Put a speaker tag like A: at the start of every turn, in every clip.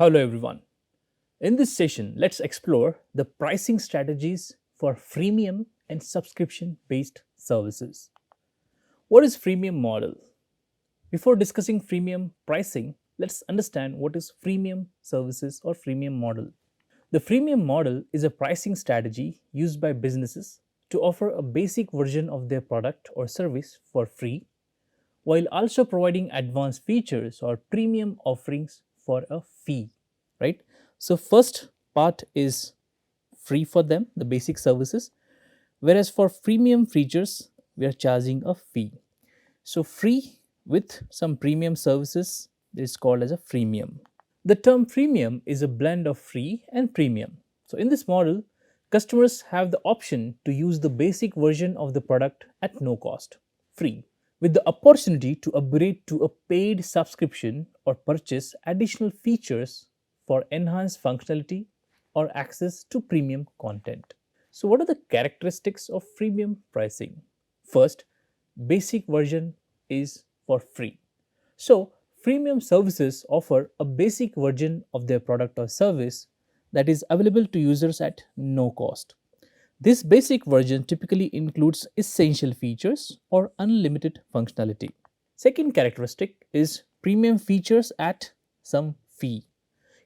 A: Hello everyone. In this session, let's explore the pricing strategies for freemium and subscription based services. What is freemium model? Before discussing freemium pricing, let's understand what is freemium services or freemium model. The freemium model is a pricing strategy used by businesses to offer a basic version of their product or service for free while also providing advanced features or premium offerings for a fee, right? So first part is free for them, the basic services, whereas for premium features we are charging a fee. So free with some premium services is called as a freemium. The term freemium is a blend of free and premium. So in this model, customers have the option to use the basic version of the product at no cost, free, with the opportunity to upgrade to a paid subscription or purchase additional features for enhanced functionality or access to premium content. So, what are the characteristics of freemium pricing? First, basic version is for free. So, freemium services offer a basic version of their product or service that is available to users at no cost. This basic version typically includes essential features or unlimited functionality. Second characteristic is premium features at some fee.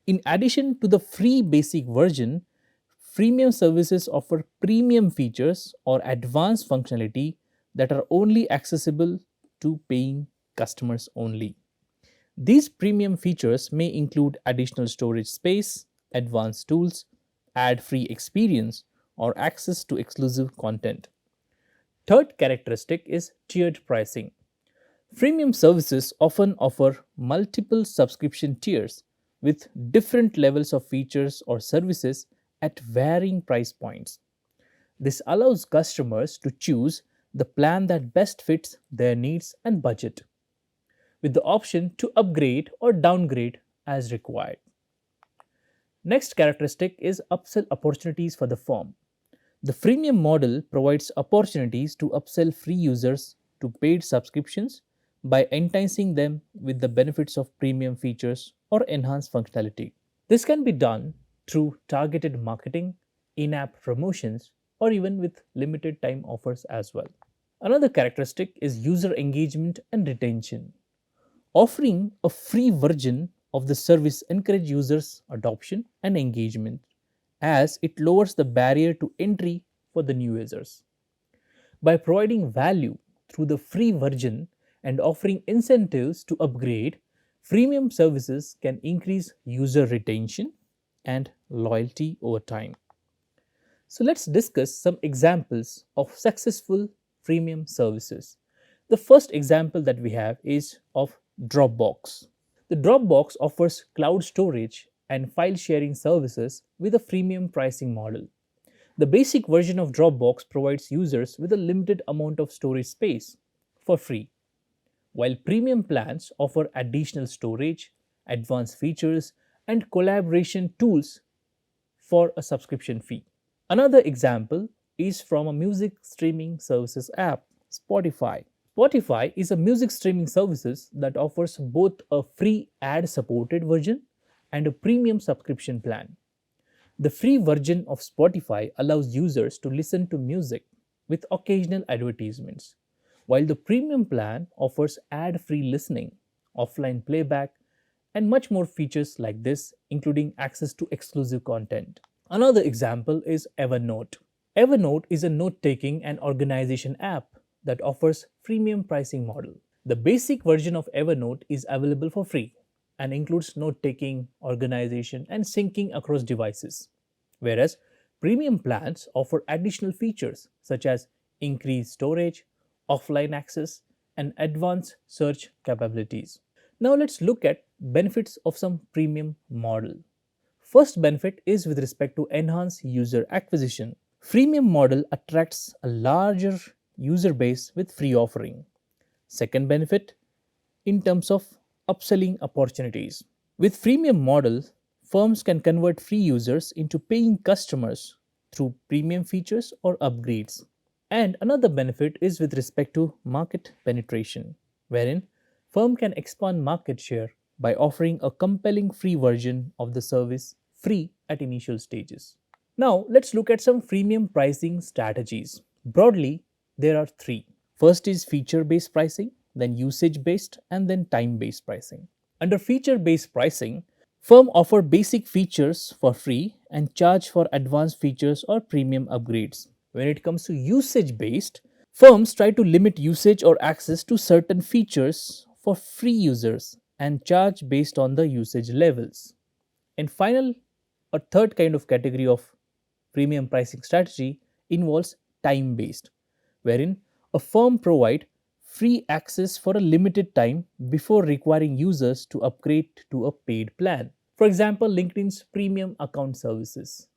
A: In addition to the free basic version, freemium services offer premium features or advanced functionality that are only accessible to paying customers only. These premium features may include additional storage space, advanced tools, ad free experience, or access to exclusive content. Third characteristic is tiered pricing. Freemium services often offer multiple subscription tiers with different levels of features or services at varying price points. This allows customers to choose the plan that best fits their needs and budget, with the option to upgrade or downgrade as required. Next characteristic is upsell opportunities for the firm. The freemium model provides opportunities to upsell free users to paid subscriptions by enticing them with the benefits of premium features or enhanced functionality. This can be done through targeted marketing, in app promotions, or even with limited time offers as well. Another characteristic is user engagement and retention. Offering a free version of the service encourages users' adoption and engagement as it lowers the barrier to entry for the new users. By providing value through the free version and offering incentives to upgrade, freemium services can increase user retention and loyalty over time. So let's discuss some examples of successful freemium services. The first example that we have is of Dropbox. The Dropbox offers cloud storage and file sharing services with a freemium pricing model. The basic version of Dropbox provides users with a limited amount of storage space for free, while premium plans offer additional storage, advanced features, and collaboration tools for a subscription fee. Another example is from a music streaming services app, Spotify. Spotify is a music streaming services that offers both a free ad supported version and a premium subscription plan. The free version of Spotify allows users to listen to music with occasional advertisements, while the premium plan offers ad free listening, offline playback, and much more features like this, including access to exclusive content. Another example is Evernote. Evernote is a note taking and organization app that offers freemium pricing model. The basic version of Evernote is available for free and includes note taking, organization, and syncing across devices, whereas premium plans offer additional features such as increased storage, offline access, and advanced search capabilities. Now let's look at benefits of some premium model. First benefit is with respect to enhanced user acquisition. Freemium model attracts a larger user base with free offering. Second benefit in terms of upselling opportunities. With freemium model, firms can convert free users into paying customers through premium features or upgrades. And another benefit is with respect to market penetration, wherein firm can expand market share by offering a compelling free version of the service free at initial stages. Now, let's look at some freemium pricing strategies. Broadly, there are three. First is feature based pricing, then usage based, and then time based pricing. Under feature based pricing, firm offer basic features for free and charge for advanced features or premium upgrades. When it comes to usage based, firms try to limit usage or access to certain features for free users and charge based on the usage levels. And final, a third kind of category of premium pricing strategy involves time based, wherein a firm provide free access for a limited time before requiring users to upgrade to a paid plan. For example, LinkedIn's premium account services.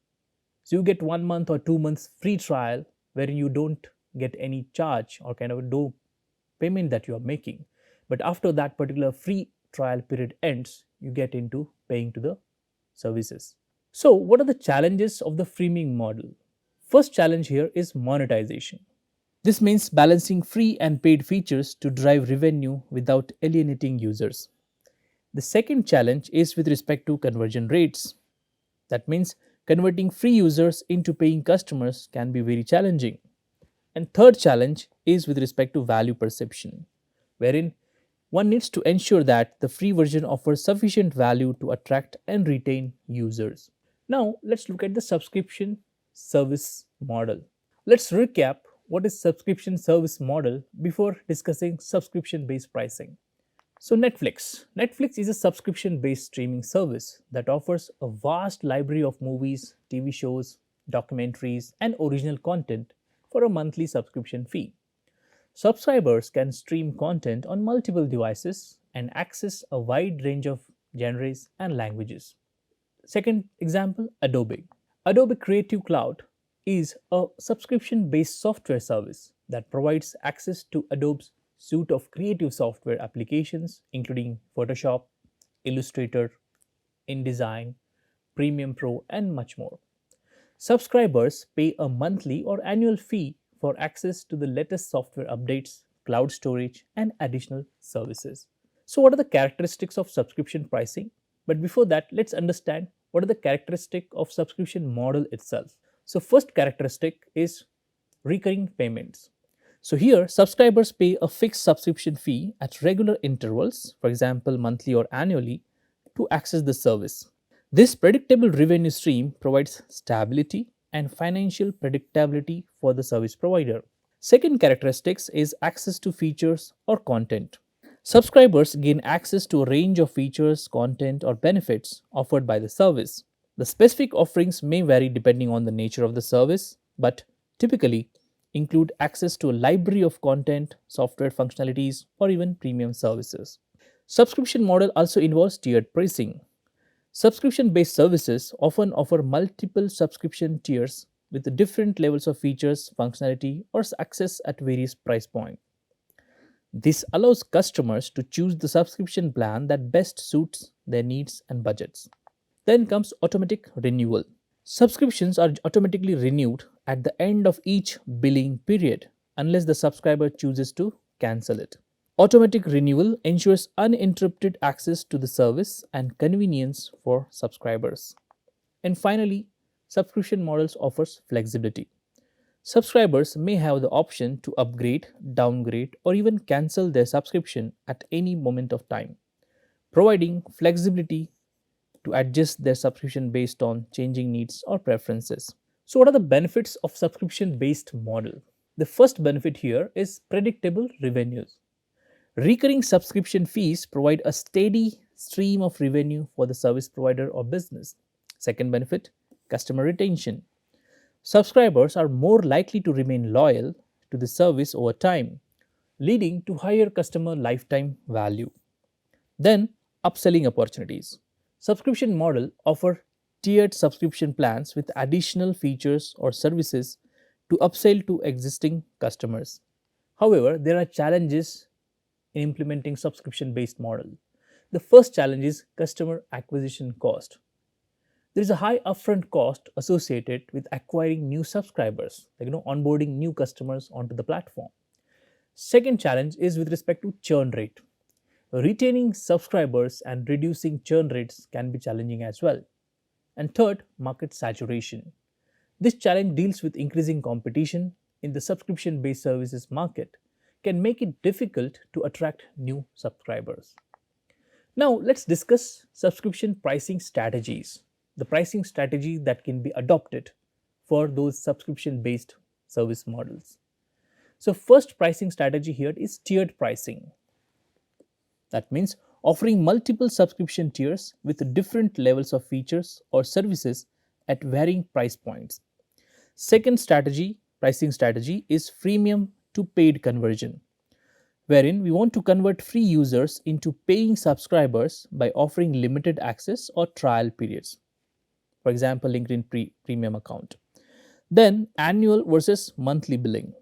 A: So you get 1 month or 2 months free trial wherein you don't get any charge or kind of no payment that you are making. But after that particular free trial period ends, you get into paying to the services. So, what are the challenges of the freemium model? First challenge here is monetization. This means balancing free and paid features to drive revenue without alienating users. The second challenge is with respect to conversion rates. That means converting free users into paying customers can be very challenging. And third challenge is with respect to value perception, wherein one needs to ensure that the free version offers sufficient value to attract and retain users. Now, let's look at the subscription service model. Let's recap what is subscription service model before discussing subscription based pricing. So Netflix is a subscription based streaming service that offers a vast library of movies, TV shows, documentaries and original content for a monthly subscription fee. Subscribers can stream content on multiple devices and access a wide range of genres and languages. Second example, Adobe. Adobe Creative Cloud is a subscription based software service that provides access to Adobe's suite of creative software applications, including Photoshop, Illustrator, InDesign, Premium Pro, and much more. Subscribers pay a monthly or annual fee for access to the latest software updates, cloud storage, and additional services. So, what are the characteristics of subscription pricing? But before that, let's understand what are the characteristics of subscription model itself. So, first characteristic is recurring payments. So here, subscribers pay a fixed subscription fee at regular intervals, for example, monthly or annually, to access the service. This predictable revenue stream provides stability and financial predictability for the service provider. Second characteristics is access to features or content. Subscribers gain access to a range of features, content, or benefits offered by the service. The specific offerings may vary depending on the nature of the service, but typically include access to a library of content, software functionalities, or even premium services. Subscription model also involves tiered pricing. Subscription based services often offer multiple subscription tiers with different levels of features, functionality, or access at various price points. This allows customers to choose the subscription plan that best suits their needs and budgets. Then comes automatic renewal. Subscriptions are automatically renewed at the end of each billing period unless the subscriber chooses to cancel it. Automatic renewal ensures uninterrupted access to the service and convenience for subscribers. And finally, subscription models offers flexibility. Subscribers may have the option to upgrade, downgrade, or even cancel their subscription at any moment of time, providing flexibility to adjust their subscription based on changing needs or preferences. So, what are the benefits of subscription based model? The first benefit here is predictable revenues. Recurring subscription fees provide a steady stream of revenue for the service provider or business. Second benefit, customer retention. Subscribers are more likely to remain loyal to the service over time, leading to higher customer lifetime value. Then, upselling opportunities. Subscription model offer tiered subscription plans with additional features or services to upsell to existing customers. However, there are challenges in implementing subscription based model. The first challenge is customer acquisition cost. There is a high upfront cost associated with acquiring new subscribers, like onboarding new customers onto the platform. Second challenge is with respect to churn rate. Retaining subscribers and reducing churn rates can be challenging as well. And third, market saturation. This challenge deals with increasing competition in the subscription based services market, can make it difficult to attract new subscribers. Now, let's discuss subscription pricing strategies, the pricing strategy that can be adopted for those subscription based service models. So, first pricing strategy here is tiered pricing. That means offering multiple subscription tiers with different levels of features or services at varying price points. Second pricing strategy is freemium to paid conversion, wherein we want to convert free users into paying subscribers by offering limited access or trial periods. For example, LinkedIn premium account. Then annual versus monthly billing,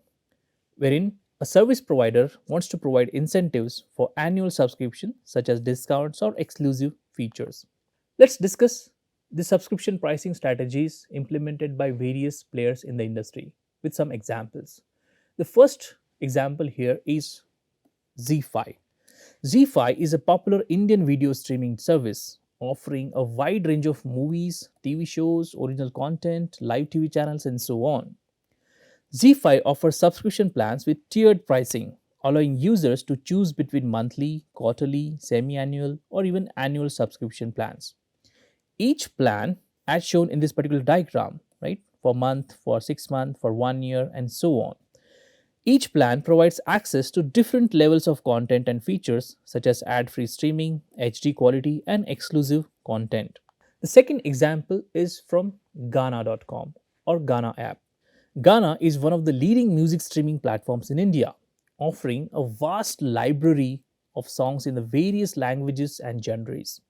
A: wherein a service provider wants to provide incentives for annual subscription such as discounts or exclusive features. Let's discuss the subscription pricing strategies implemented by various players in the industry with some examples. The first example here is Z5. Z5 is a popular Indian video streaming service offering a wide range of movies, TV shows, original content, live TV channels, and so on. Z5 offers subscription plans with tiered pricing, allowing users to choose between monthly, quarterly, semi annual, or even annual subscription plans. Each plan, as shown in this particular diagram, right, for month, for 6 months, for 1 year, and so on. Each plan provides access to different levels of content and features such as ad free streaming, HD quality, and exclusive content. The second example is from Ghana.com or Ghana app. Ghana is one of the leading music streaming platforms in India, offering a vast library of songs in the various languages and genres.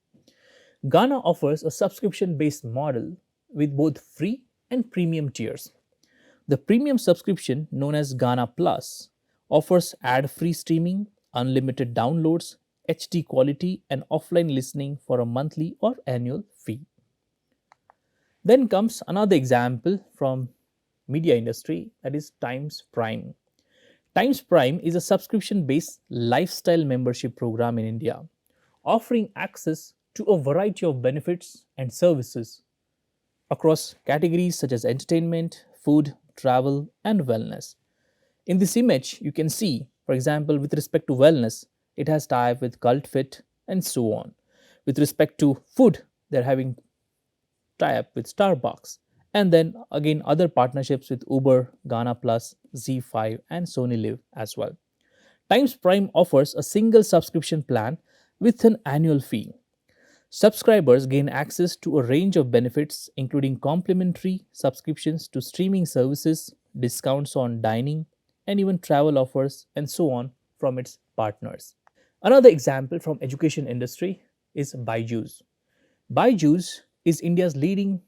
A: Ghana offers a subscription based model with both free and premium tiers. The premium subscription, known as Ghana Plus, offers ad free streaming, unlimited downloads, HD quality, and offline listening for a monthly or annual fee. Then comes another example from media industry, that is Times Prime. Times Prime is a subscription based lifestyle membership program in India, offering access to a variety of benefits and services across categories such as entertainment, food, travel, and wellness. In this image, you can see, for example, with respect to wellness, it has tie-up with Cult Fit and so on. With respect to food, they're having tie-up with Starbucks. And then again, other partnerships with Uber, Ghana Plus, Z5, and Sony Live as well. Times Prime offers a single subscription plan with an annual fee. Subscribers gain access to a range of benefits, including complimentary subscriptions to streaming services, discounts on dining, and even travel offers, and so on from its partners. Another example from education industry is Byju's. Byju's is India's leading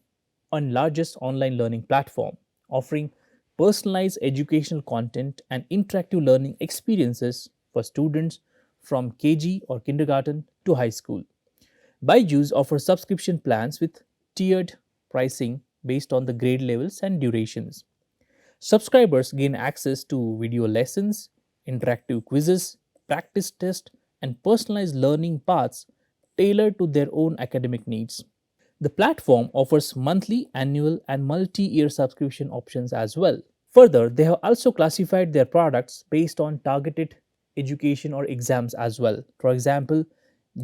A: and largest online learning platform, offering personalized educational content and interactive learning experiences for students from KG or kindergarten to high school. Byju's offers subscription plans with tiered pricing based on the grade levels and durations. Subscribers gain access to video lessons, interactive quizzes, practice tests, and personalized learning paths tailored to their own academic needs. The platform offers monthly, annual, and multi year subscription options as well. Further, they have also classified their products based on targeted education or exams as well. For example,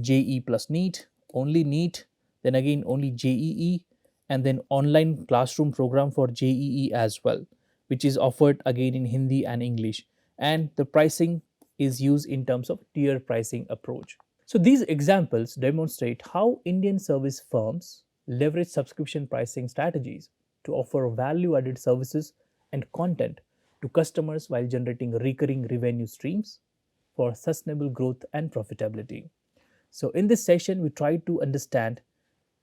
A: JE plus NEET, only NEET, then again only JEE, and then online classroom program for JEE as well, which is offered again in Hindi and English. And the pricing is used in terms of tier pricing approach. So these examples demonstrate how Indian service firms leverage subscription pricing strategies to offer value added services and content to customers while generating recurring revenue streams for sustainable growth and profitability. So, in this session, we tried to understand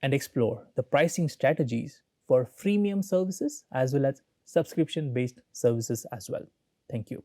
A: and explore the pricing strategies for freemium services as well as subscription based services as well. Thank you.